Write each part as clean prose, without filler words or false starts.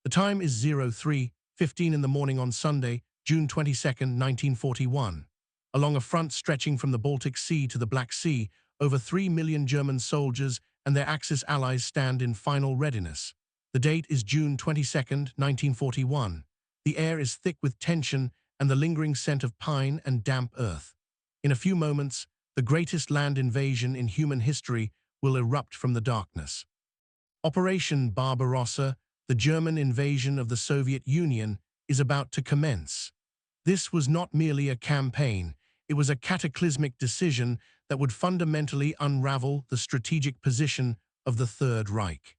The time is 03:15 in the morning on Sunday, June 22, 1941. Along a front stretching from the Baltic Sea to the Black Sea, over 3 million German soldiers and their Axis allies stand in final readiness. The date is June 22, 1941. The air is thick with tension and the lingering scent of pine and damp earth. In a few moments, the greatest land invasion in human history will erupt from the darkness. Operation Barbarossa, the German invasion of the Soviet Union, is about to commence. This was not merely a campaign, it was a cataclysmic decision that would fundamentally unravel the strategic position of the Third Reich.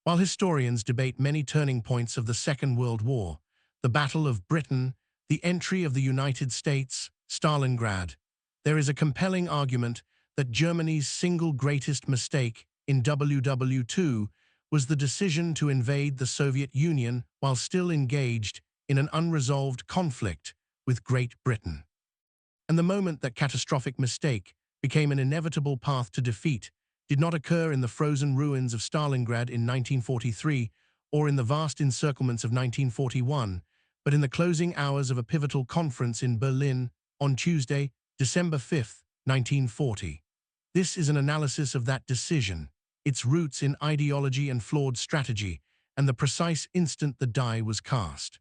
While historians debate many turning points of the Second World War, the Battle of Britain, the entry of the United States, Stalingrad, there is a compelling argument that Germany's single greatest mistake in WW2 was the decision to invade the Soviet Union while still engaged in an unresolved conflict with Great Britain. And the moment that catastrophic mistake became an inevitable path to defeat did not occur in the frozen ruins of Stalingrad in 1943 or in the vast encirclements of 1941, but in the closing hours of a pivotal conference in Berlin on Tuesday, December 5, 1940. This is an analysis of that decision, its roots in ideology and flawed strategy, and the precise instant the die was cast.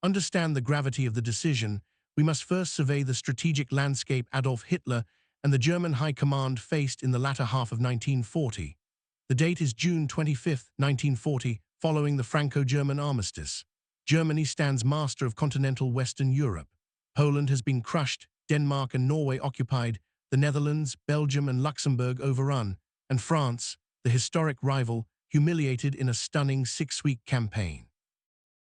Understand the gravity of the decision, we must first survey the strategic landscape Adolf Hitler and the German High Command faced in the latter half of 1940. The date is June 25, 1940, following the Franco-German armistice. Germany stands master of continental Western Europe. Poland has been crushed, Denmark and Norway occupied, the Netherlands, Belgium and Luxembourg overrun, and France, the historic rival, humiliated in a stunning 6-week campaign.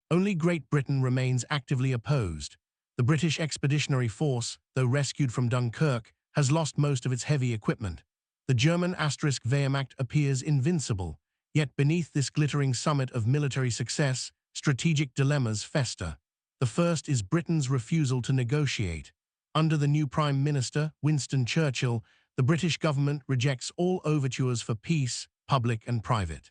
Only Great Britain remains actively opposed. The British Expeditionary Force, though rescued from Dunkirk, has lost most of its heavy equipment. The German Wehrmacht appears invincible, yet beneath this glittering summit of military success, strategic dilemmas fester. The first is Britain's refusal to negotiate. Under the new Prime Minister, Winston Churchill, the British government rejects all overtures for peace, public and private.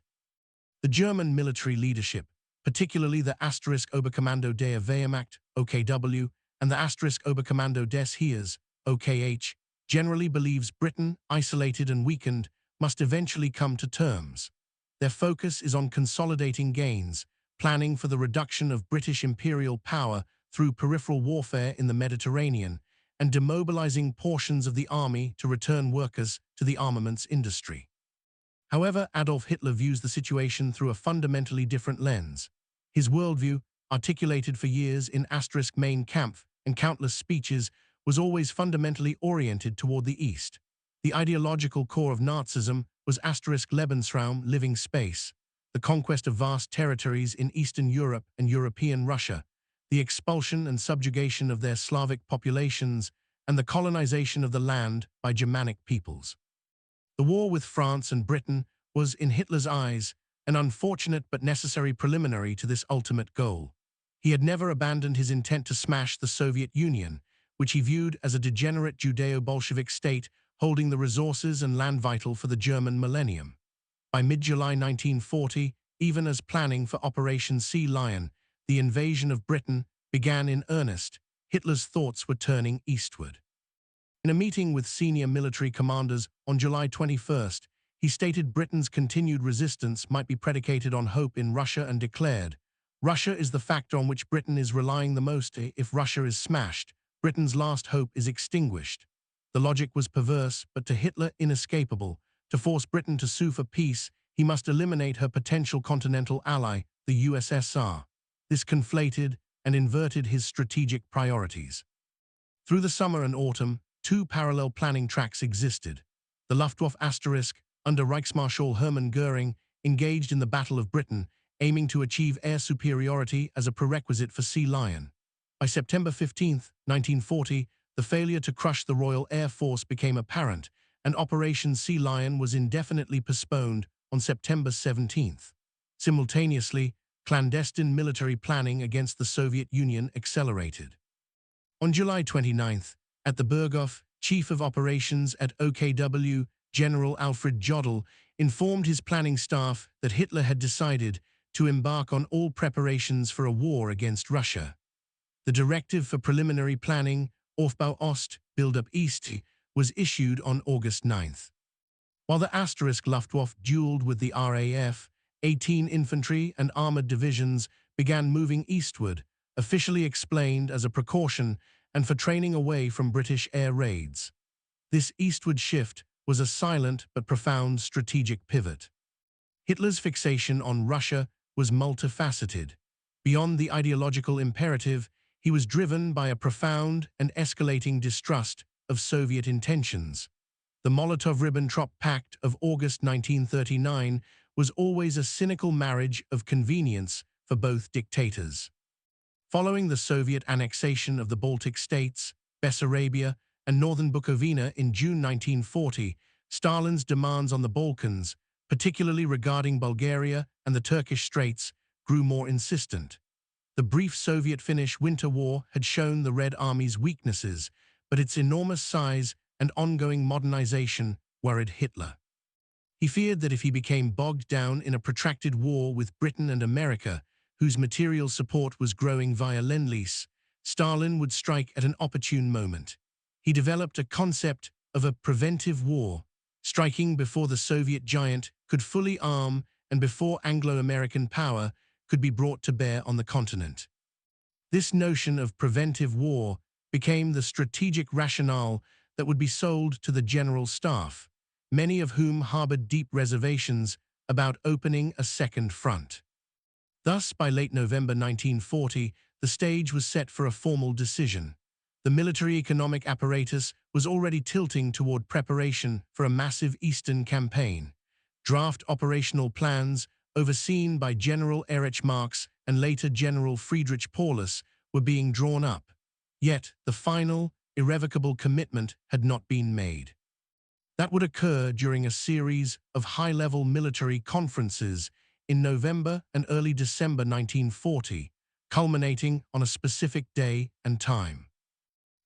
The German military leadership, particularly the Oberkommando der Wehrmacht, OKW, and the Oberkommando des Heeres, OKH, generally believes Britain, isolated and weakened, must eventually come to terms. Their focus is on consolidating gains, planning for the reduction of British imperial power through peripheral warfare in the Mediterranean, and demobilizing portions of the army to return workers to the armaments industry. However, Adolf Hitler views the situation through a fundamentally different lens. His worldview, articulated for years in Mein Kampf and countless speeches, was always fundamentally oriented toward the East. The ideological core of Nazism was Lebensraum, living space, the conquest of vast territories in Eastern Europe and European Russia, the expulsion and subjugation of their Slavic populations, and the colonization of the land by Germanic peoples. The war with France and Britain was, in Hitler's eyes, an unfortunate but necessary preliminary to this ultimate goal. He had never abandoned his intent to smash the Soviet Union, which he viewed as a degenerate Judeo-Bolshevik state holding the resources and land vital for the German millennium. By mid-July 1940, even as planning for Operation Sea Lion, the invasion of Britain began in earnest, Hitler's thoughts were turning eastward. In a meeting with senior military commanders on July 21st, he stated Britain's continued resistance might be predicated on hope in Russia and declared, "Russia is the factor on which Britain is relying the most. If Russia is smashed, Britain's last hope is extinguished." The logic was perverse, but to Hitler inescapable. To force Britain to sue for peace, he must eliminate her potential continental ally, the USSR. This conflated and inverted his strategic priorities. Through the summer and autumn, two parallel planning tracks existed. The Luftwaffe under Reichsmarschall Hermann Göring engaged in the Battle of Britain, aiming to achieve air superiority as a prerequisite for Sea Lion. By September 15, 1940, the failure to crush the Royal Air Force became apparent, and Operation Sea Lion was indefinitely postponed on September 17th. Simultaneously, clandestine military planning against the Soviet Union accelerated. On July 29th, at the Burghof, Chief of Operations at OKW, General Alfred Jodl, informed his planning staff that Hitler had decided to embark on all preparations for a war against Russia. The Directive for Preliminary Planning, Aufbau Ost, Build-up East, was issued on August 9th. While the Asterisk Luftwaffe dueled with the RAF, 18 infantry and armored divisions began moving eastward, officially explained as a precaution and for training away from British air raids. This eastward shift was a silent but profound strategic pivot. Hitler's fixation on Russia was multifaceted. Beyond the ideological imperative, he was driven by a profound and escalating distrust of Soviet intentions. The Molotov-Ribbentrop Pact of August 1939 was always a cynical marriage of convenience for both dictators. Following the Soviet annexation of the Baltic states, Bessarabia, and northern Bukovina in June 1940, Stalin's demands on the Balkans, particularly regarding Bulgaria and the Turkish Straits, grew more insistent. The brief Soviet-Finnish Winter War had shown the Red Army's weaknesses, but its enormous size and ongoing modernization worried Hitler. He feared that if he became bogged down in a protracted war with Britain and America, whose material support was growing via Lend-Lease, Stalin would strike at an opportune moment. He developed a concept of a preventive war, striking before the Soviet giant could fully arm and before Anglo-American power could be brought to bear on the continent. This notion of preventive war became the strategic rationale that would be sold to the General Staff, many of whom harbored deep reservations about opening a second front. Thus, by late November 1940, the stage was set for a formal decision. The military economic apparatus was already tilting toward preparation for a massive Eastern campaign. Draft operational plans, overseen by General Erich Marx and later General Friedrich Paulus, were being drawn up. Yet, the final, irrevocable commitment had not been made. That would occur during a series of high-level military conferences in November and early December 1940, culminating on a specific day and time.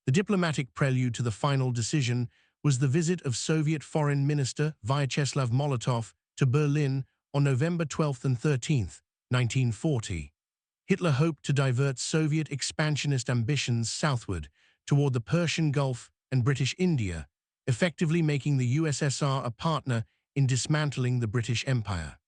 The diplomatic prelude to the final decision was the visit of Soviet Foreign Minister Vyacheslav Molotov to Berlin on November 12 and 13, 1940. Hitler hoped to divert Soviet expansionist ambitions southward toward the Persian Gulf and British India, effectively making the USSR a partner in dismantling the British Empire.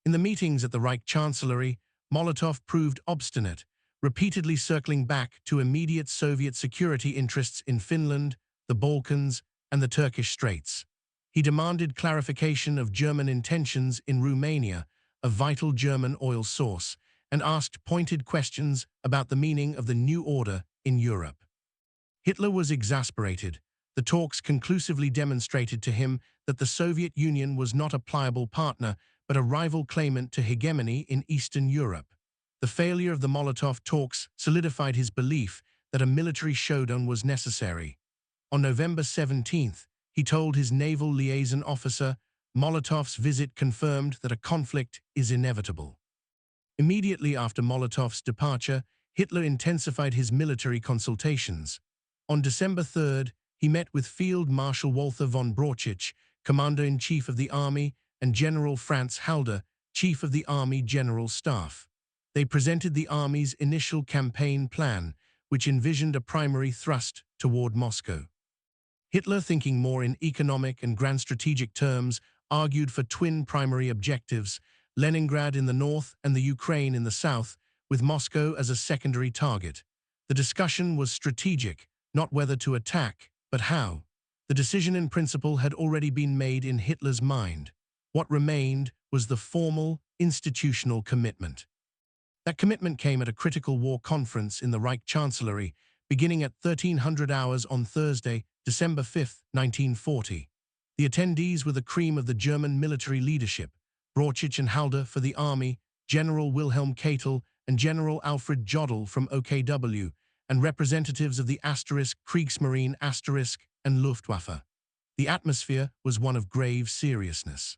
In the meetings at the Reich Chancellery, Molotov proved obstinate, repeatedly circling back to immediate Soviet security interests in Finland, the Balkans, and the Turkish Straits. He demanded clarification of German intentions in Romania, a vital German oil source, and asked pointed questions about the meaning of the new order in Europe. Hitler was exasperated. The talks conclusively demonstrated to him that the Soviet Union was not a pliable partner, but a rival claimant to hegemony in Eastern Europe. The failure of the Molotov talks solidified his belief that a military showdown was necessary. On November 17th, he told his naval liaison officer, Molotov's visit confirmed that a conflict is inevitable. Immediately after Molotov's departure, Hitler intensified his military consultations. On December 3rd, he met with Field Marshal Walther von Brauchitsch, Commander-in-Chief of the Army, and General Franz Halder, Chief of the Army General Staff. They presented the Army's initial campaign plan, which envisioned a primary thrust toward Moscow. Hitler, thinking more in economic and grand strategic terms, argued for twin primary objectives, Leningrad in the north and the Ukraine in the south, with Moscow as a secondary target. The discussion was strategic, not whether to attack, but how. The decision in principle had already been made in Hitler's mind. What remained was the formal, institutional commitment. That commitment came at a critical war conference in the Reich Chancellery, beginning at 1300 hours on Thursday, December 5, 1940. The attendees were the cream of the German military leadership, Brauchitsch and Halder for the Army, General Wilhelm Keitel and General Alfred Jodl from OKW, and representatives of the Kriegsmarine and Luftwaffe. The atmosphere was one of grave seriousness.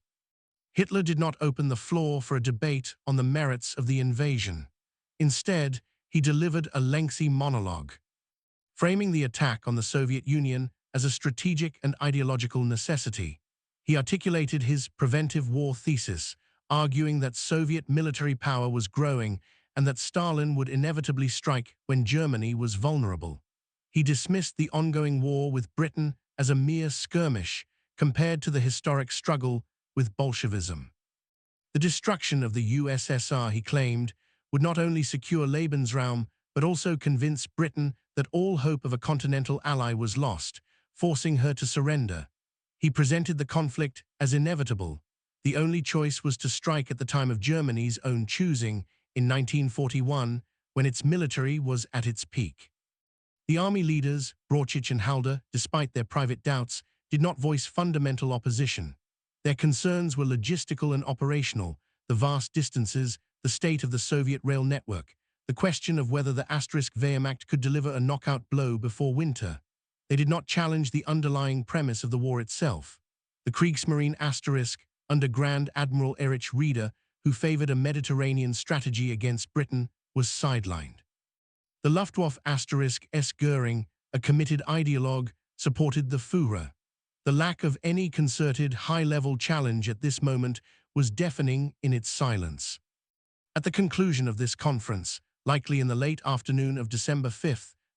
Hitler did not open the floor for a debate on the merits of the invasion. Instead, he delivered a lengthy monologue, framing the attack on the Soviet Union as a strategic and ideological necessity. He articulated his preventive war thesis, arguing that Soviet military power was growing and that Stalin would inevitably strike when Germany was vulnerable. He dismissed the ongoing war with Britain as a mere skirmish compared to the historic struggle with Bolshevism. The destruction of the USSR, he claimed, would not only secure Lebensraum but also convince Britain that all hope of a continental ally was lost, forcing her to surrender. He presented the conflict as inevitable. The only choice was to strike at the time of Germany's own choosing, in 1941, when its military was at its peak. The army leaders, Brauchitsch and Halder, despite their private doubts, did not voice fundamental opposition. Their concerns were logistical and operational: the vast distances, the state of the Soviet rail network, the question of whether the Wehrmacht could deliver a knockout blow before winter. They did not challenge the underlying premise of the war itself. The Kriegsmarine under Grand Admiral Erich Raeder, who favored a Mediterranean strategy against Britain, was sidelined. The Luftwaffe S. Göring, a committed ideologue, supported the Führer. The lack of any concerted, high-level challenge at this moment was deafening in its silence. At the conclusion of this conference, likely in the late afternoon of December 5,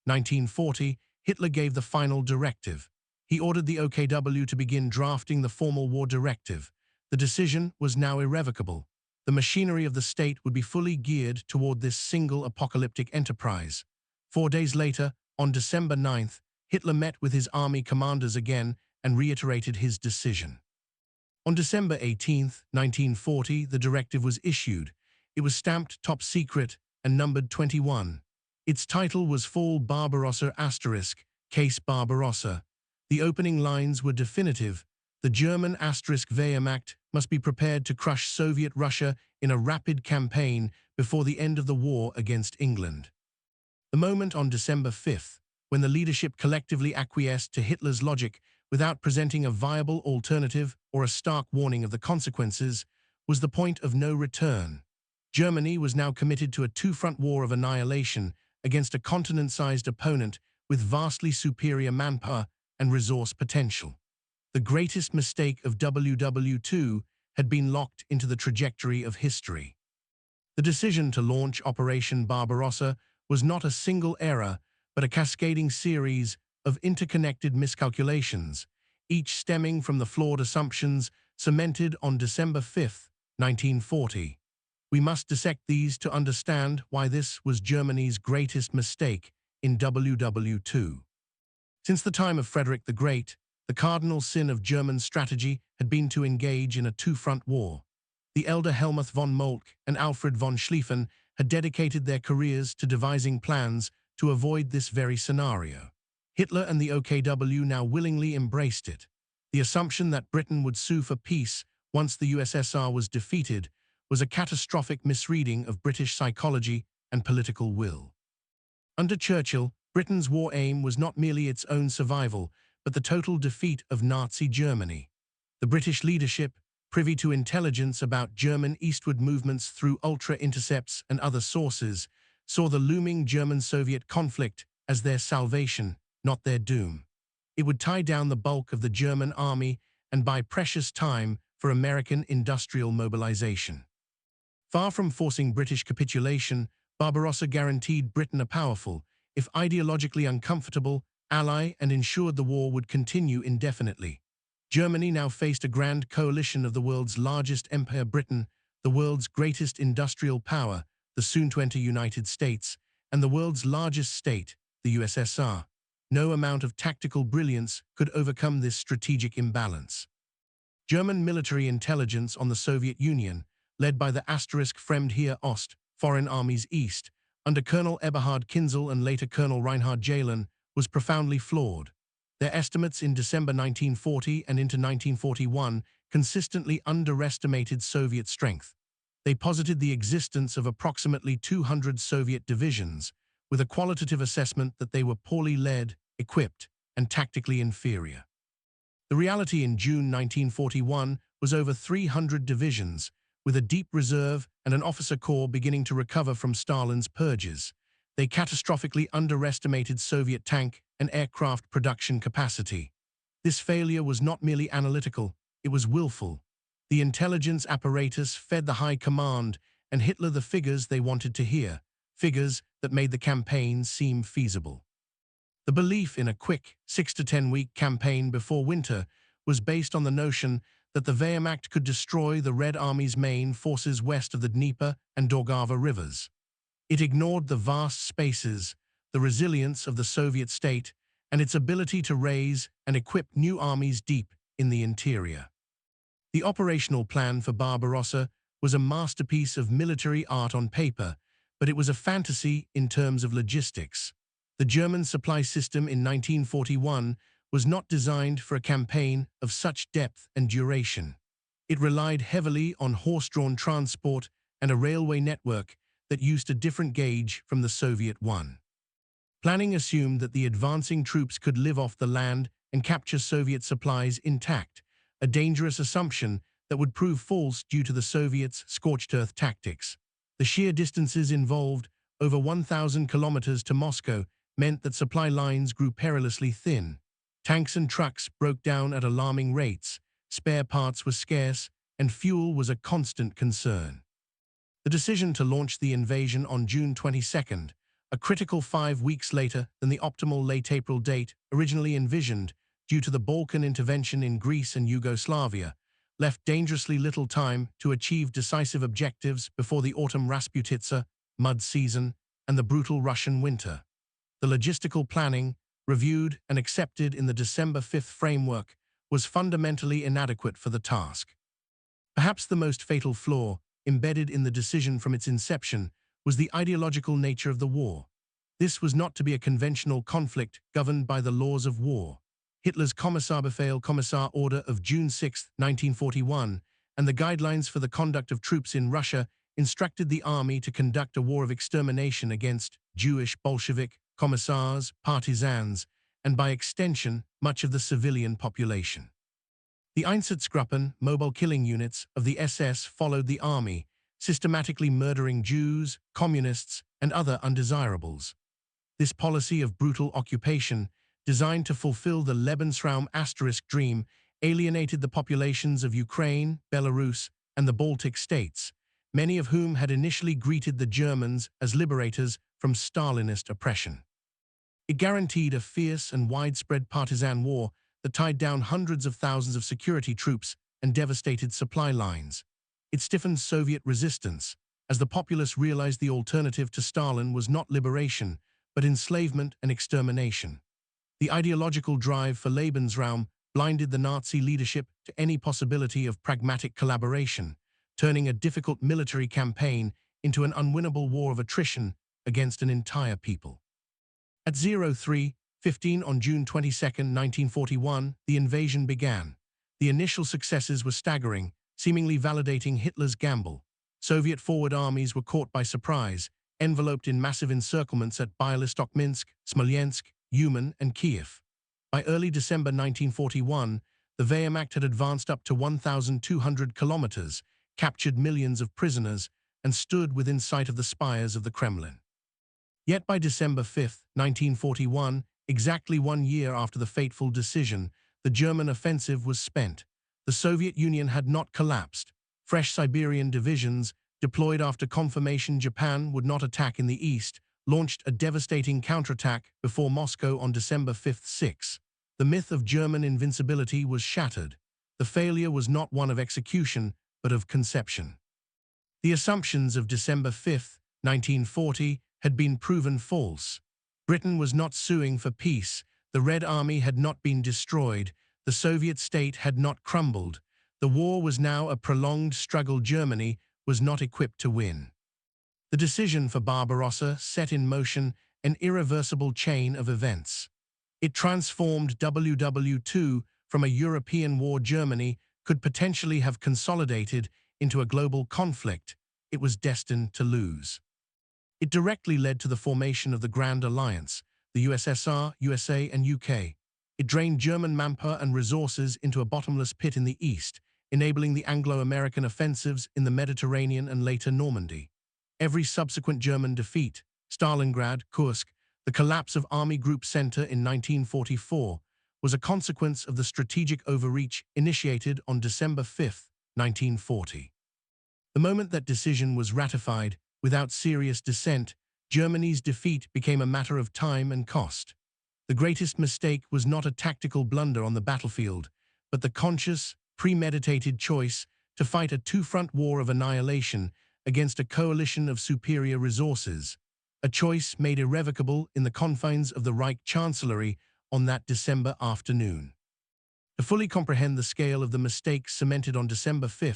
1940, Hitler gave the final directive. He ordered the OKW to begin drafting the formal war directive. The decision was now irrevocable. The machinery of the state would be fully geared toward this single apocalyptic enterprise. 4 days later, on December 9th, Hitler met with his army commanders again and reiterated his decision. On December 18, 1940, the directive was issued. It was stamped top secret and numbered 21. Its title was Fall Barbarossa *, Case Barbarossa. The opening lines were definitive. The German Wehrmacht must be prepared to crush Soviet Russia in a rapid campaign before the end of the war against England. The moment on December 5th, when the leadership collectively acquiesced to Hitler's logic without presenting a viable alternative or a stark warning of the consequences, was the point of no return. Germany was now committed to a two-front war of annihilation against a continent-sized opponent with vastly superior manpower and resource potential. The greatest mistake of WW2 had been locked into the trajectory of history. The decision to launch Operation Barbarossa was not a single error, but a cascading series of interconnected miscalculations, each stemming from the flawed assumptions cemented on December 5, 1940. We must dissect these to understand why this was Germany's greatest mistake in WW2. Since the time of Frederick the Great, the cardinal sin of German strategy had been to engage in a two-front war. The elder Helmuth von Moltke and Alfred von Schlieffen had dedicated their careers to devising plans to avoid this very scenario. Hitler and the OKW now willingly embraced it. The assumption that Britain would sue for peace once the USSR was defeated was a catastrophic misreading of British psychology and political will. Under Churchill, Britain's war aim was not merely its own survival, but the total defeat of Nazi Germany. The British leadership, privy to intelligence about German eastward movements through ultra-intercepts and other sources, saw the looming German-Soviet conflict as their salvation, not their doom. It would tie down the bulk of the German army and buy precious time for American industrial mobilization. Far from forcing British capitulation, Barbarossa guaranteed Britain a powerful, if ideologically uncomfortable, ally and ensured the war would continue indefinitely. Germany now faced a grand coalition of the world's largest empire, Britain, the world's greatest industrial power, the soon-to-enter United States, and the world's largest state, the USSR. No amount of tactical brilliance could overcome this strategic imbalance. German military intelligence on the Soviet Union, led by the Fremd Heer Ost, Foreign Armies East, under Colonel Eberhard Kinzel and later Colonel Reinhard Jahlen, was profoundly flawed. Their estimates in December 1940 and into 1941 consistently underestimated Soviet strength. They posited the existence of approximately 200 Soviet divisions, with a qualitative assessment that they were poorly led, equipped, and tactically inferior. The reality in June 1941 was over 300 divisions, with a deep reserve and an officer corps beginning to recover from Stalin's purges. They catastrophically underestimated Soviet tank and aircraft production capacity. This failure was not merely analytical, it was willful. The intelligence apparatus fed the high command and Hitler the figures they wanted to hear, figures that made the campaign seem feasible. The belief in a quick 6 to 10 week campaign before winter was based on the notion that the Wehrmacht could destroy the Red Army's main forces west of the Dnieper and Daugava rivers. It ignored the vast spaces, the resilience of the Soviet state, and its ability to raise and equip new armies deep in the interior. The operational plan for Barbarossa was a masterpiece of military art on paper, but it was a fantasy in terms of logistics. The German supply system in 1941 was not designed for a campaign of such depth and duration. It relied heavily on horse-drawn transport and a railway network that used a different gauge from the Soviet one. Planning assumed that the advancing troops could live off the land and capture Soviet supplies intact, a dangerous assumption that would prove false due to the Soviets' scorched earth tactics. The sheer distances involved, over 1,000 kilometers to Moscow, meant that supply lines grew perilously thin. Tanks and trucks broke down at alarming rates, spare parts were scarce, and fuel was a constant concern. The decision to launch the invasion on June 22nd, a critical 5 weeks later than the optimal late April date originally envisioned due to the Balkan intervention in Greece and Yugoslavia, left dangerously little time to achieve decisive objectives before the autumn Rasputitsa, mud season, and the brutal Russian winter. The logistical planning, reviewed and accepted in the December 5th framework, was fundamentally inadequate for the task. Perhaps the most fatal flaw, embedded in the decision from its inception, was the ideological nature of the war. This was not to be a conventional conflict governed by the laws of war. Hitler's Kommissarbefehl order of June 6, 1941, and the guidelines for the conduct of troops in Russia instructed the army to conduct a war of extermination against Jewish Bolshevik commissars, partisans, and by extension, much of the civilian population. The Einsatzgruppen, mobile killing units, of the SS followed the army, systematically murdering Jews, communists, and other undesirables. This policy of brutal occupation, designed to fulfill the Lebensraum asterisk dream, alienated the populations of Ukraine, Belarus, and the Baltic states, many of whom had initially greeted the Germans as liberators from Stalinist oppression. It guaranteed a fierce and widespread partisan war that tied down hundreds of thousands of security troops and devastated supply lines. It stiffened Soviet resistance, as the populace realized the alternative to Stalin was not liberation, but enslavement and extermination. The ideological drive for Lebensraum blinded the Nazi leadership to any possibility of pragmatic collaboration, turning a difficult military campaign into an unwinnable war of attrition against an entire people. At 03:15 on June 22, 1941, the invasion began. The initial successes were staggering, seemingly validating Hitler's gamble. Soviet forward armies were caught by surprise, enveloped in massive encirclements at Bialystok, Minsk, Smolensk, Uman, and Kiev. By early December 1941, the Wehrmacht had advanced up to 1,200 kilometers, captured millions of prisoners, and stood within sight of the spires of the Kremlin. Yet by December 5, 1941, exactly 1 year after the fateful decision, the German offensive was spent. The Soviet Union had not collapsed. Fresh Siberian divisions, deployed after confirmation Japan would not attack in the east, launched a devastating counterattack before Moscow on December 5-6. The myth of German invincibility was shattered. The failure was not one of execution, but of conception. The assumptions of December 5, 1940, had been proven false. Britain was not suing for peace, the Red Army had not been destroyed, the Soviet state had not crumbled. The war was now a prolonged struggle Germany was not equipped to win. The decision for Barbarossa set in motion an irreversible chain of events. It transformed WW2 from a European war Germany could potentially have consolidated into a global conflict it was destined to lose. It directly led to the formation of the Grand Alliance, the USSR, USA, and UK. It drained German manpower and resources into a bottomless pit in the east, enabling the Anglo-American offensives in the Mediterranean and later Normandy. Every subsequent German defeat, Stalingrad, Kursk, the collapse of Army Group Center in 1944, was a consequence of the strategic overreach initiated on December 5, 1940. The moment that decision was ratified, without serious dissent, Germany's defeat became a matter of time and cost. The greatest mistake was not a tactical blunder on the battlefield, but the conscious, premeditated choice to fight a two-front war of annihilation against a coalition of superior resources, a choice made irrevocable in the confines of the Reich Chancellery on that December afternoon. To fully comprehend the scale of the mistake cemented on December 5,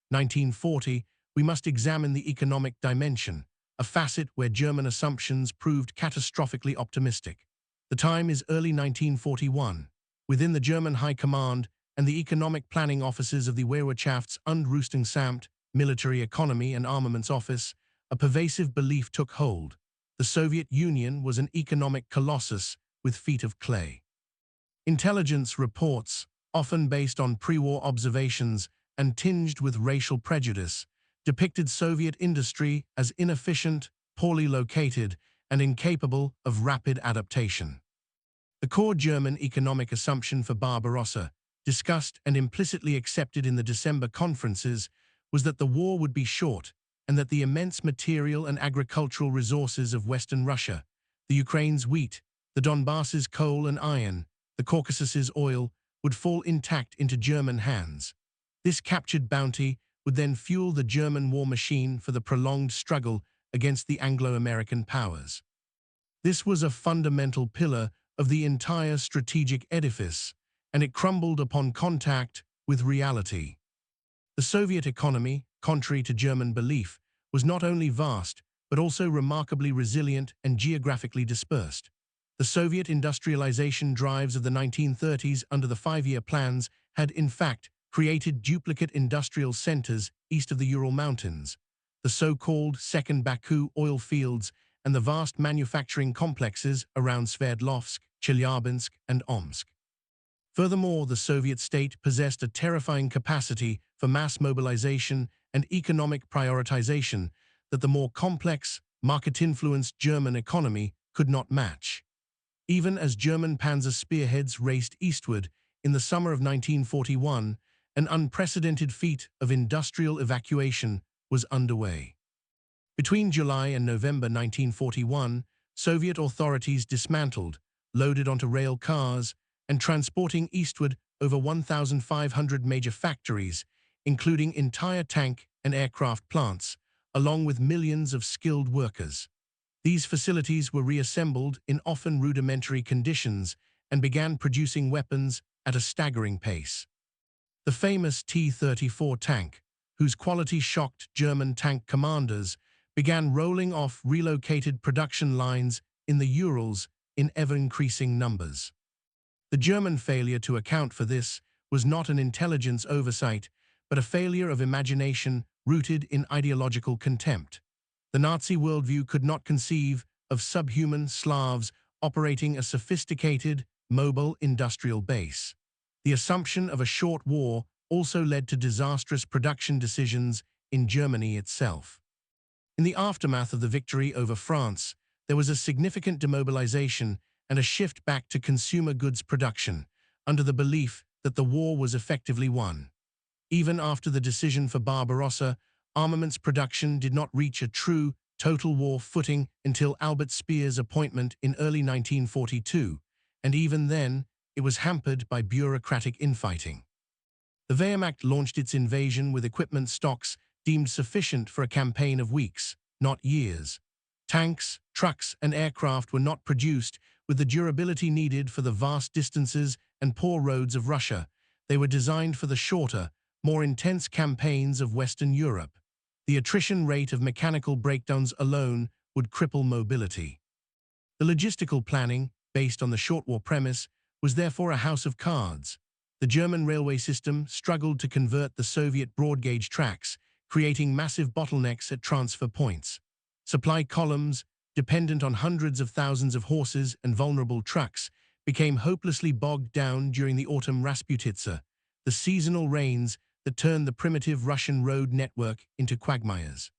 1940, we must examine the economic dimension, a facet where German assumptions proved catastrophically optimistic. The time is early 1941. Within the German High Command and the economic planning offices of the Wirtschafts- und Rüstungsamt, Military Economy and Armaments Office, a pervasive belief took hold. The Soviet Union was an economic colossus with feet of clay. Intelligence reports, often based on pre-war observations and tinged with racial prejudice, depicted Soviet industry as inefficient, poorly located, and incapable of rapid adaptation. The core German economic assumption for Barbarossa, discussed and implicitly accepted in the December conferences, was that the war would be short and that the immense material and agricultural resources of Western Russia, the Ukraine's wheat, the Donbass's coal and iron, the Caucasus's oil, would fall intact into German hands. This captured bounty would then fuel the German war machine for the prolonged struggle against the Anglo-American powers. This was a fundamental pillar of the entire strategic edifice, and it crumbled upon contact with reality. The Soviet economy, contrary to German belief, was not only vast, but also remarkably resilient and geographically dispersed. The Soviet industrialization drives of the 1930s under the five-year plans had, in fact, created duplicate industrial centers east of the Ural Mountains, the so-called Second Baku oil fields, and the vast manufacturing complexes around Sverdlovsk, Chelyabinsk, and Omsk. Furthermore, the Soviet state possessed a terrifying capacity for mass mobilization and economic prioritization that the more complex, market-influenced German economy could not match. Even as German panzer spearheads raced eastward in the summer of 1941, an unprecedented feat of industrial evacuation was underway. Between July and November 1941, Soviet authorities dismantled, loaded onto rail cars, and transporting eastward over 1,500 major factories, including entire tank and aircraft plants, along with millions of skilled workers. These facilities were reassembled in often rudimentary conditions and began producing weapons at a staggering pace. The famous T-34 tank, whose quality shocked German tank commanders, began rolling off relocated production lines in the Urals in ever-increasing numbers. The German failure to account for this was not an intelligence oversight, but a failure of imagination rooted in ideological contempt. The Nazi worldview could not conceive of subhuman Slavs operating a sophisticated, mobile industrial base. The assumption of a short war also led to disastrous production decisions in Germany itself. In the aftermath of the victory over France, there was a significant demobilization and a shift back to consumer goods production, under the belief that the war was effectively won. Even after the decision for Barbarossa, armaments production did not reach a true, total war footing until Albert Speer's appointment in early 1942, and even then, it was hampered by bureaucratic infighting. The Wehrmacht launched its invasion with equipment stocks deemed sufficient for a campaign of weeks, not years. Tanks, trucks, and aircraft were not produced with the durability needed for the vast distances and poor roads of Russia. They were designed for the shorter, more intense campaigns of Western Europe. The attrition rate of mechanical breakdowns alone would cripple mobility. The logistical planning, based on the short war premise, was therefore a house of cards. The German railway system struggled to convert the Soviet broad-gauge tracks, creating massive bottlenecks at transfer points. Supply columns, dependent on hundreds of thousands of horses and vulnerable trucks, became hopelessly bogged down during the autumn Rasputitsa, the seasonal rains that turned the primitive Russian road network into quagmires.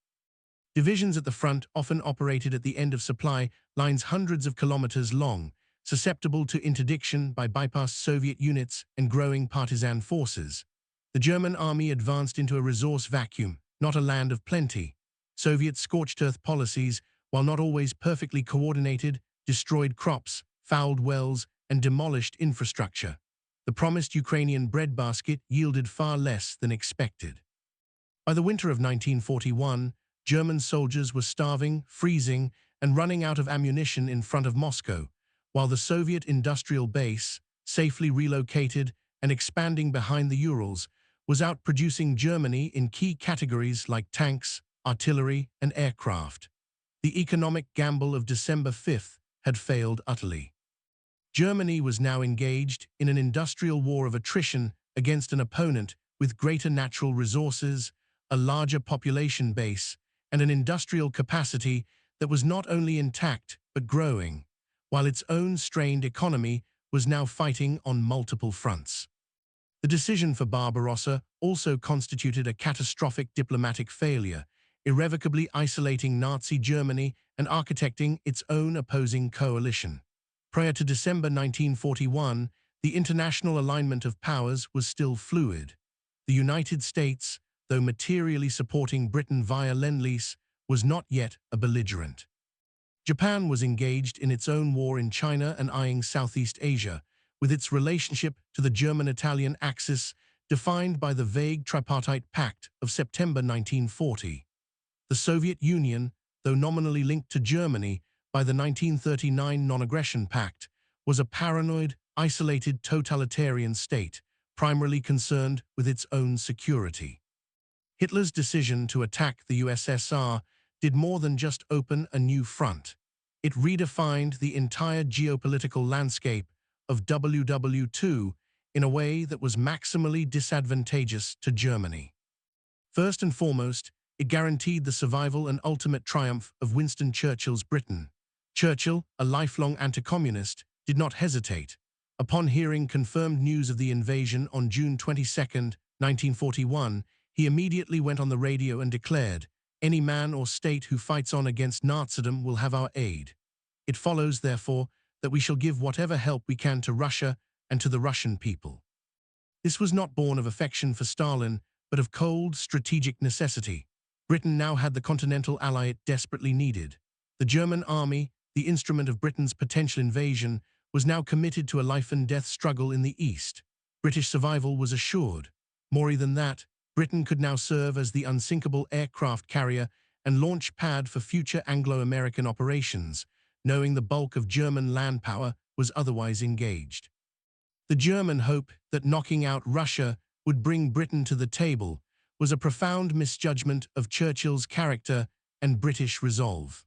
Divisions at the front often operated at the end of supply lines hundreds of kilometers long, susceptible to interdiction by bypassed Soviet units and growing partisan forces. The German army advanced into a resource vacuum, not a land of plenty. Soviet scorched earth policies, while not always perfectly coordinated, destroyed crops, fouled wells, and demolished infrastructure. The promised Ukrainian breadbasket yielded far less than expected. By the winter of 1941, German soldiers were starving, freezing, and running out of ammunition in front of Moscow, while the Soviet industrial base, safely relocated and expanding behind the Urals, was outproducing Germany in key categories like tanks, artillery, and aircraft. The economic gamble of December 5th had failed utterly. Germany was now engaged in an industrial war of attrition against an opponent with greater natural resources, a larger population base, and an industrial capacity that was not only intact but growing, while its own strained economy was now fighting on multiple fronts. The decision for Barbarossa also constituted a catastrophic diplomatic failure, irrevocably isolating Nazi Germany and architecting its own opposing coalition. Prior to December 1941, the international alignment of powers was still fluid. The United States, though materially supporting Britain via Lend-Lease, was not yet a belligerent. Japan was engaged in its own war in China and eyeing Southeast Asia, with its relationship to the German-Italian axis defined by the vague tripartite pact of September 1940. The Soviet Union, though nominally linked to Germany by the 1939 Non-Aggression Pact, was a paranoid, isolated totalitarian state, primarily concerned with its own security. Hitler's decision to attack the USSR did more than just open a new front. It redefined the entire geopolitical landscape of WW2 in a way that was maximally disadvantageous to Germany. First and foremost, it guaranteed the survival and ultimate triumph of Winston Churchill's Britain. Churchill, a lifelong anti-communist, did not hesitate. Upon hearing confirmed news of the invasion on June 22, 1941, he immediately went on the radio and declared, "Any man or state who fights on against Nazism will have our aid. It follows, therefore, that we shall give whatever help we can to Russia and to the Russian people." This was not born of affection for Stalin, but of cold, strategic necessity. Britain now had the continental ally it desperately needed. The German army, the instrument of Britain's potential invasion, was now committed to a life-and-death struggle in the East. British survival was assured. More than that, Britain could now serve as the unsinkable aircraft carrier and launch pad for future Anglo-American operations, knowing the bulk of German land power was otherwise engaged. The German hope that knocking out Russia would bring Britain to the table was a profound misjudgment of Churchill's character and British resolve.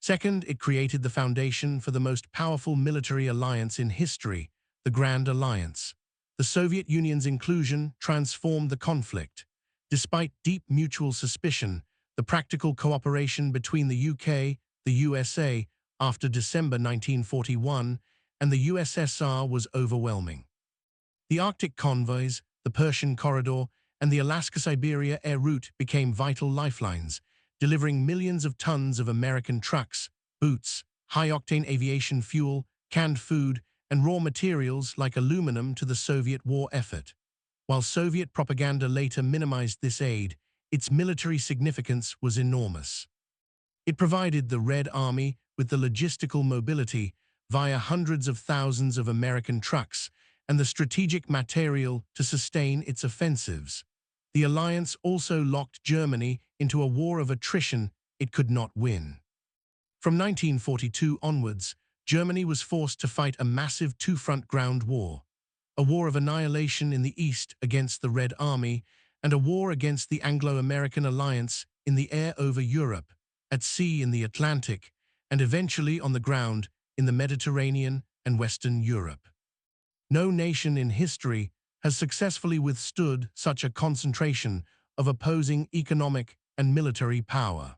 Second, it created the foundation for the most powerful military alliance in history, the Grand Alliance. The Soviet Union's inclusion transformed the conflict. Despite deep mutual suspicion, the practical cooperation between the UK, the USA, after December 1941, and the USSR was overwhelming. The Arctic convoys, the Persian Corridor, and the Alaska-Siberia air route became vital lifelines, delivering millions of tons of American trucks, boots, high-octane aviation fuel, canned food, and raw materials like aluminum to the Soviet war effort. While Soviet propaganda later minimized this aid, its military significance was enormous. It provided the Red Army with the logistical mobility via hundreds of thousands of American trucks and the strategic material to sustain its offensives. The alliance also locked Germany into a war of attrition it could not win. From 1942 onwards, Germany was forced to fight a massive two-front ground war, a war of annihilation in the east against the Red Army, and a war against the Anglo-American alliance in the air over Europe, at sea in the Atlantic, and eventually on the ground in the Mediterranean and Western Europe. No nation in history has successfully withstood such a concentration of opposing economic and military power.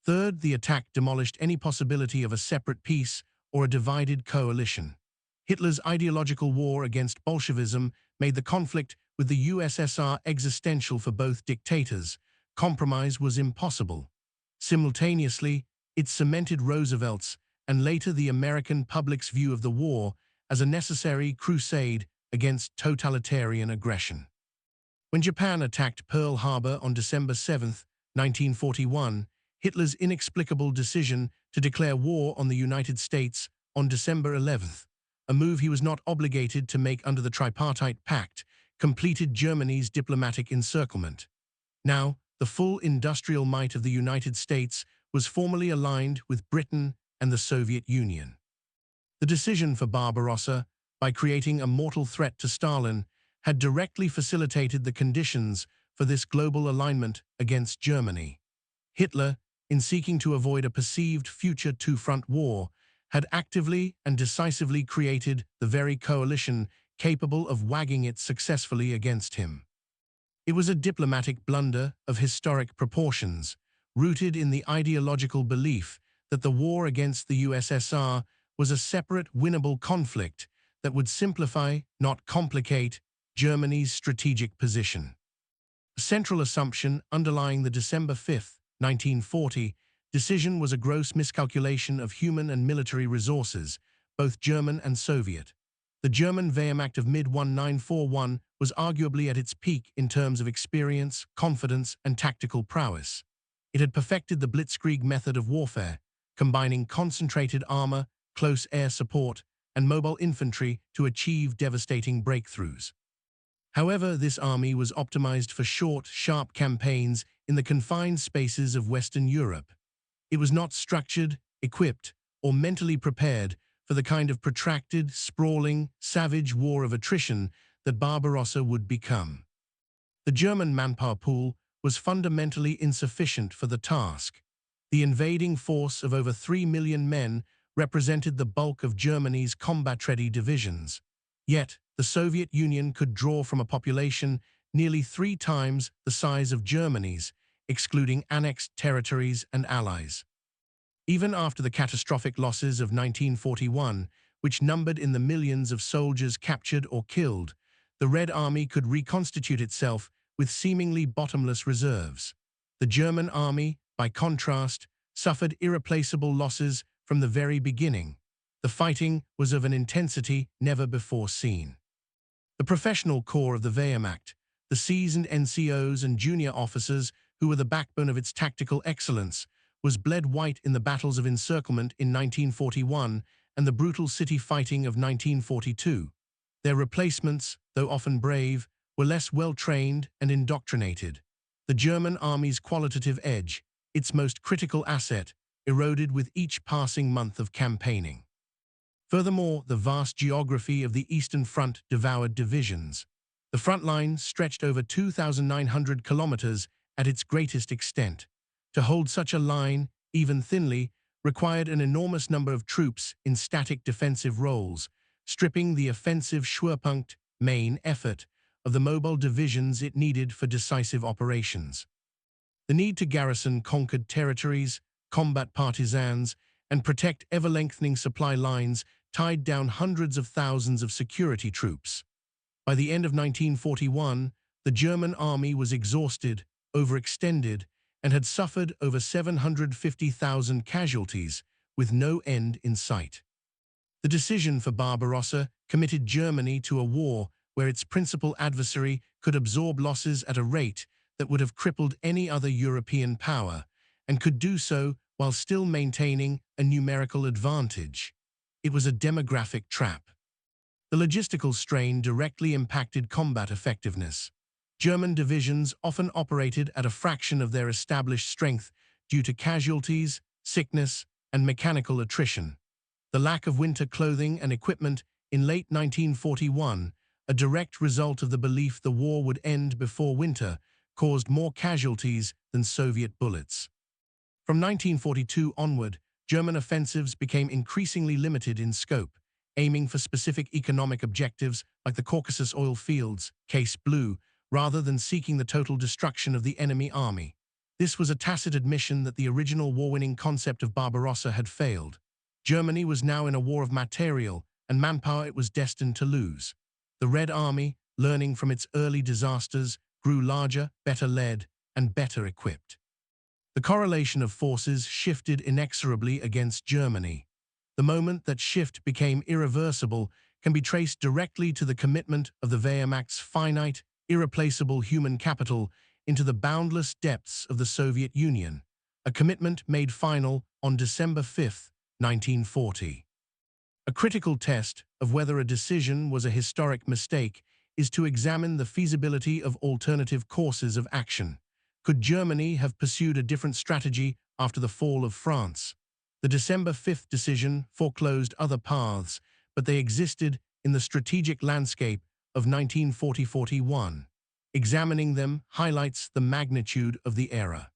Third, the attack demolished any possibility of a separate peace or a divided coalition. Hitler's ideological war against Bolshevism made the conflict with the USSR existential for both dictators. Compromise was impossible. Simultaneously, it cemented Roosevelt's and later the American public's view of the war as a necessary crusade against totalitarian aggression. When Japan attacked Pearl Harbor on December 7, 1941, Hitler's inexplicable decision to declare war on the United States on December 11th, a move he was not obligated to make under the Tripartite Pact, completed Germany's diplomatic encirclement. Now, the full industrial might of the United States was formally aligned with Britain and the Soviet Union. The decision for Barbarossa, by creating a mortal threat to Stalin, had directly facilitated the conditions for this global alignment against Germany. Hitler, in seeking to avoid a perceived future two-front war, had actively and decisively created the very coalition capable of wagging it successfully against him. It was a diplomatic blunder of historic proportions, rooted in the ideological belief that the war against the USSR was a separate, winnable conflict that would simplify, not complicate, Germany's strategic position. A central assumption underlying the December 5, 1940, decision was a gross miscalculation of human and military resources, both German and Soviet. The German Wehrmacht of mid-1941 was arguably at its peak in terms of experience, confidence, and tactical prowess. It had perfected the blitzkrieg method of warfare, combining concentrated armor, close air support, and mobile infantry to achieve devastating breakthroughs. However, this army was optimized for short, sharp campaigns in the confined spaces of Western Europe. It was not structured, equipped, or mentally prepared for the kind of protracted, sprawling, savage war of attrition that Barbarossa would become. The German manpower pool was fundamentally insufficient for the task. The invading force of over 3 million men represented the bulk of Germany's combat-ready divisions. Yet, the Soviet Union could draw from a population nearly 3 times the size of Germany's, excluding annexed territories and allies. Even after the catastrophic losses of 1941, which numbered in the millions of soldiers captured or killed, the Red Army could reconstitute itself with seemingly bottomless reserves. The German army, by contrast, suffered irreplaceable losses from the very beginning. The fighting was of an intensity never before seen. The professional corps of the Wehrmacht, the seasoned NCOs and junior officers who were the backbone of its tactical excellence, was bled white in the battles of encirclement in 1941 and the brutal city fighting of 1942. Their replacements, though often brave, were less well-trained and indoctrinated. The German army's qualitative edge, its most critical asset, eroded with each passing month of campaigning. Furthermore, the vast geography of the Eastern Front devoured divisions. The front line stretched over 2,900 kilometers at its greatest extent. To hold such a line, even thinly, required an enormous number of troops in static defensive roles, stripping the offensive Schwerpunkt main effort of the mobile divisions it needed for decisive operations. The need to garrison conquered territories, combat partisans, and protect ever-lengthening supply lines tied down hundreds of thousands of security troops. By the end of 1941, the German army was exhausted, overextended, and had suffered over 750,000 casualties, with no end in sight. The decision for Barbarossa committed Germany to a war where its principal adversary could absorb losses at a rate that would have crippled any other European power, and could do so while still maintaining a numerical advantage. It was a demographic trap. The logistical strain directly impacted combat effectiveness. German divisions often operated at a fraction of their established strength due to casualties, sickness, and mechanical attrition. The lack of winter clothing and equipment in late 1941, a direct result of the belief the war would end before winter, caused more casualties than Soviet bullets. From 1942 onward, German offensives became increasingly limited in scope, aiming for specific economic objectives like the Caucasus oil fields, Case Blue, rather than seeking the total destruction of the enemy army. This was a tacit admission that the original war-winning concept of Barbarossa had failed. Germany was now in a war of material and manpower it was destined to lose. The Red Army, learning from its early disasters, grew larger, better led, and better equipped. The correlation of forces shifted inexorably against Germany. The moment that shift became irreversible can be traced directly to the commitment of the Wehrmacht's finite, irreplaceable human capital into the boundless depths of the Soviet Union, a commitment made final on December 5, 1940. A critical test of whether a decision was a historic mistake is to examine the feasibility of alternative courses of action. Could Germany have pursued a different strategy after the fall of France? The December 5 decision foreclosed other paths, but they existed in the strategic landscape of 1940-41. Examining them highlights the magnitude of the era.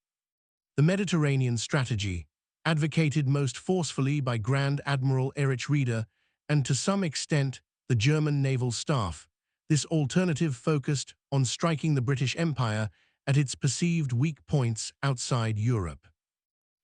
The Mediterranean strategy, advocated most forcefully by Grand Admiral Erich Raeder and to some extent the German naval staff, this alternative focused on striking the British Empire at its perceived weak points outside Europe.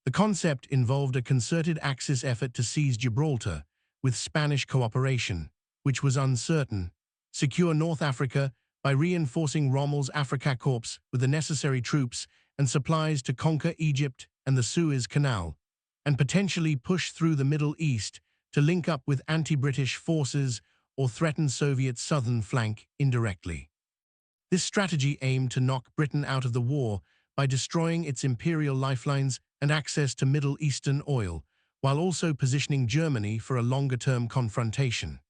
The concept involved a concerted Axis effort to seize Gibraltar, with Spanish cooperation, which was uncertain, secure North Africa by reinforcing Rommel's Afrika Korps with the necessary troops and supplies to conquer Egypt and the Suez Canal, and potentially push through the Middle East to link up with anti-British forces or threaten Soviet southern flank indirectly. This strategy aimed to knock Britain out of the war by destroying its imperial lifelines and access to Middle Eastern oil, while also positioning Germany for a longer-term confrontation.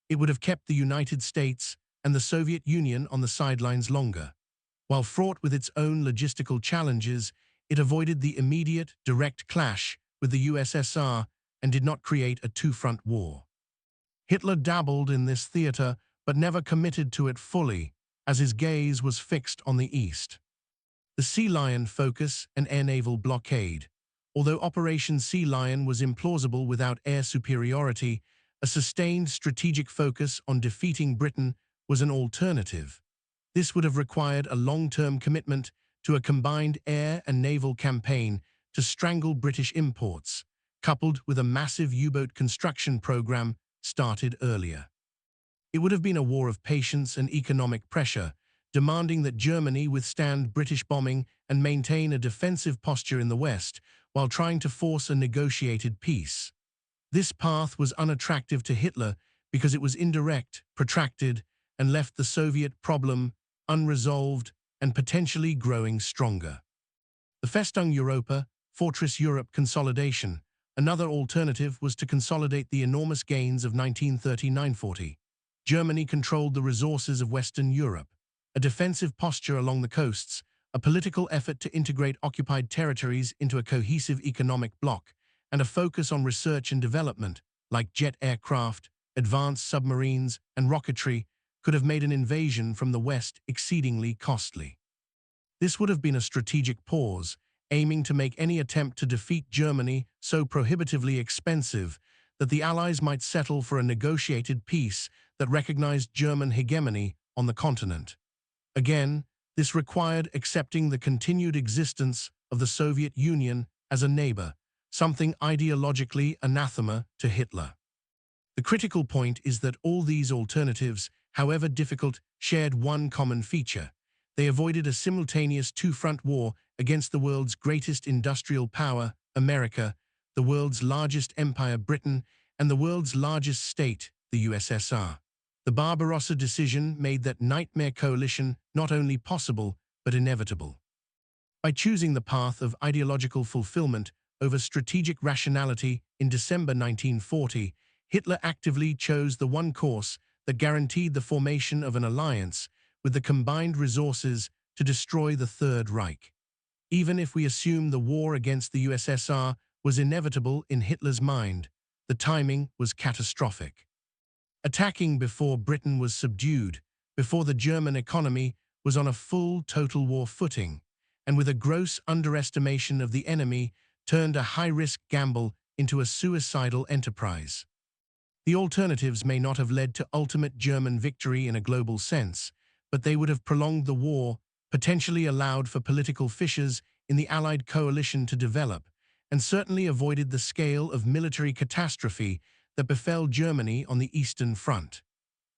It would have kept the United States and the Soviet Union on the sidelines longer. While fraught with its own logistical challenges, it avoided the immediate, direct clash with the USSR and did not create a two-front war. Hitler dabbled in this theater but never committed to it fully, as his gaze was fixed on the East. The Sea Lion focus and air naval blockade. Although Operation Sea Lion was implausible without air superiority, a sustained strategic focus on defeating Britain was an alternative. This would have required a long-term commitment to a combined air and naval campaign to strangle British imports, coupled with a massive U-boat construction program started earlier. It would have been a war of patience and economic pressure, demanding that Germany withstand British bombing and maintain a defensive posture in the West while trying to force a negotiated peace. This path was unattractive to Hitler because it was indirect, protracted, and left the Soviet problem unresolved and potentially growing stronger. The Festung Europa, Fortress Europe consolidation. Another alternative was to consolidate the enormous gains of 1939-40. Germany controlled the resources of Western Europe. A defensive posture along the coasts, a political effort to integrate occupied territories into a cohesive economic bloc, and a focus on research and development, like jet aircraft, advanced submarines, and rocketry, could have made an invasion from the West exceedingly costly. This would have been a strategic pause, aiming to make any attempt to defeat Germany so prohibitively expensive that the Allies might settle for a negotiated peace that recognized German hegemony on the continent. Again, this required accepting the continued existence of the Soviet Union as a neighbor, something ideologically anathema to Hitler. The critical point is that all these alternatives, however difficult, shared one common feature. They avoided a simultaneous two-front war against the world's greatest industrial power, America, the world's largest empire, Britain, and the world's largest state, the USSR. The Barbarossa decision made that nightmare coalition not only possible, but inevitable. By choosing the path of ideological fulfillment over strategic rationality in December 1940, Hitler actively chose the one course that guaranteed the formation of an alliance with the combined resources to destroy the Third Reich. Even if we assume the war against the USSR was inevitable in Hitler's mind, the timing was catastrophic. Attacking before Britain was subdued, before the German economy was on a full total war footing, and with a gross underestimation of the enemy, turned a high-risk gamble into a suicidal enterprise. The alternatives may not have led to ultimate German victory in a global sense, but they would have prolonged the war, potentially allowed for political fissures in the Allied coalition to develop, and certainly avoided the scale of military catastrophe that befell Germany on the Eastern Front.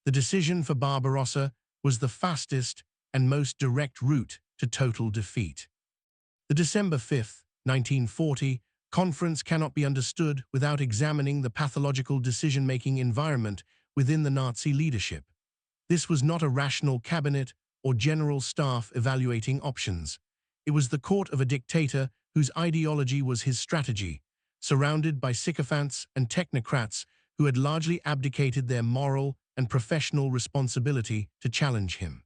The decision for Barbarossa was the fastest and most direct route to total defeat. The December 5, 1940, conference cannot be understood without examining the pathological decision-making environment within the Nazi leadership. This was not a rational cabinet or general staff evaluating options. It was the court of a dictator whose ideology was his strategy, surrounded by sycophants and technocrats who had largely abdicated their moral and professional responsibility to challenge him.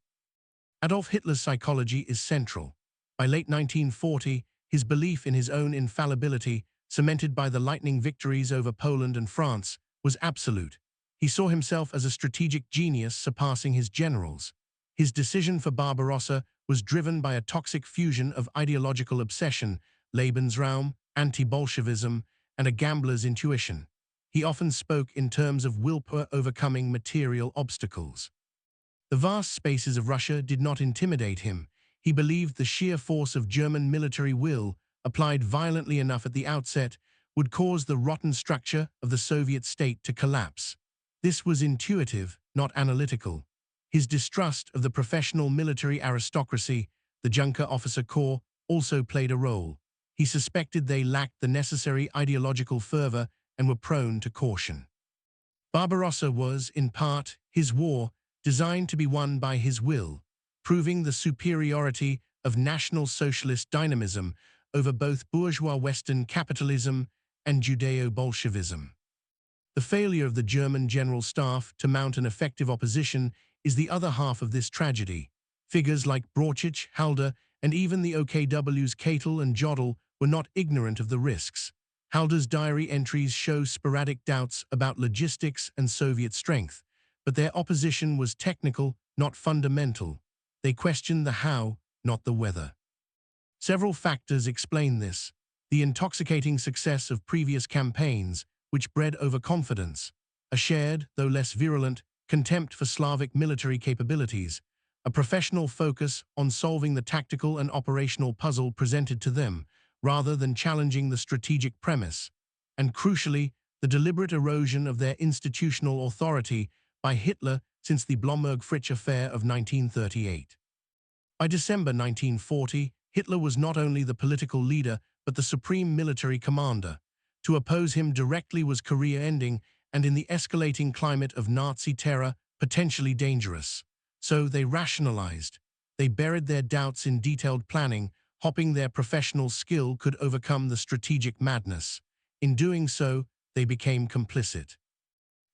Adolf Hitler's psychology is central. By late 1940, his belief in his own infallibility, cemented by the lightning victories over Poland and France, was absolute. He saw himself as a strategic genius surpassing his generals. His decision for Barbarossa was driven by a toxic fusion of ideological obsession, Lebensraum, anti-Bolshevism, and a gambler's intuition. He often spoke in terms of willpower overcoming material obstacles. The vast spaces of Russia did not intimidate him. He believed the sheer force of German military will, applied violently enough at the outset, would cause the rotten structure of the Soviet state to collapse. This was intuitive, not analytical. His distrust of the professional military aristocracy, the Junker officer corps, also played a role. He suspected they lacked the necessary ideological fervor and were prone to caution. Barbarossa was, in part, his war, designed to be won by his will, proving the superiority of National Socialist dynamism over both bourgeois Western capitalism and Judeo-Bolshevism. The failure of the German General Staff to mount an effective opposition is the other half of this tragedy. Figures like Brauchitsch, Halder, and even the OKW's Catel and Jodl were not ignorant of the risks. Halder's diary entries show sporadic doubts about logistics and Soviet strength, but their opposition was technical, not fundamental. They questioned the how, not the whether. Several factors explain this. The intoxicating success of previous campaigns, which bred overconfidence, a shared, though less virulent, contempt for Slavic military capabilities, a professional focus on solving the tactical and operational puzzle presented to them, rather than challenging the strategic premise, and crucially, the deliberate erosion of their institutional authority by Hitler since the Blomberg-Fritsch affair of 1938. By December 1940, Hitler was not only the political leader but the supreme military commander. To oppose him directly was career-ending and in the escalating climate of Nazi terror, potentially dangerous. So they rationalized. They buried their doubts in detailed planning, hoping their professional skill could overcome the strategic madness. In doing so, they became complicit.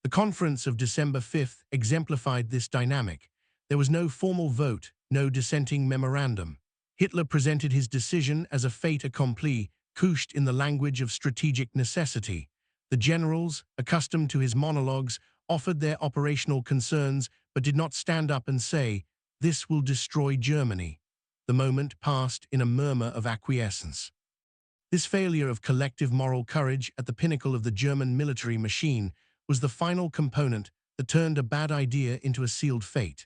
The conference of December 5 exemplified this dynamic. There was no formal vote, no dissenting memorandum. Hitler presented his decision as a fait accompli, couched in the language of strategic necessity. The generals, accustomed to his monologues, offered their operational concerns but did not stand up and say, "This will destroy Germany." The moment passed in a murmur of acquiescence. This failure of collective moral courage at the pinnacle of the German military machine was the final component that turned a bad idea into a sealed fate.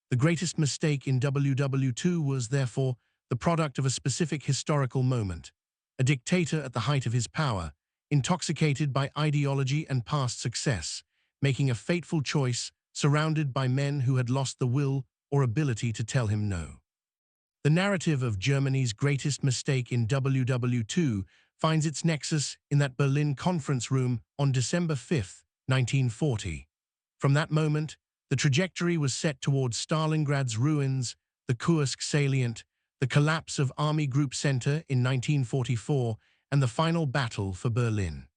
The greatest mistake in WW2 was, therefore, the product of a specific historical moment. A dictator at the height of his power, intoxicated by ideology and past success, making a fateful choice surrounded by men who had lost the will or ability to tell him no. The narrative of Germany's greatest mistake in WW2 finds its nexus in that Berlin conference room on December 5, 1940. From that moment, the trajectory was set towards Stalingrad's ruins, the Kursk salient, the collapse of Army Group Center in 1944, and the final battle for Berlin.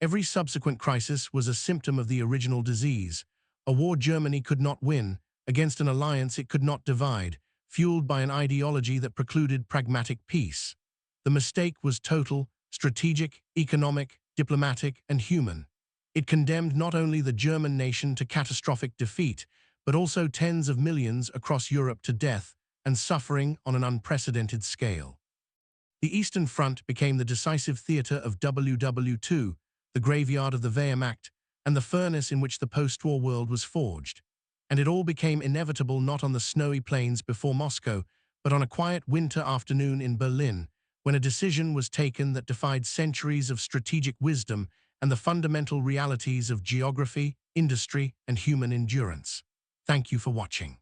Every subsequent crisis was a symptom of the original disease, a war Germany could not win, against an alliance it could not divide, fueled by an ideology that precluded pragmatic peace. The mistake was total, strategic, economic, diplomatic, and human. It condemned not only the German nation to catastrophic defeat, but also tens of millions across Europe to death and suffering on an unprecedented scale. The Eastern Front became the decisive theater of WW2, the graveyard of the Wehrmacht, and the furnace in which the post-war world was forged. And it all became inevitable not on the snowy plains before Moscow, but on a quiet winter afternoon in Berlin, when a decision was taken that defied centuries of strategic wisdom and the fundamental realities of geography, industry, and human endurance. Thank you for watching.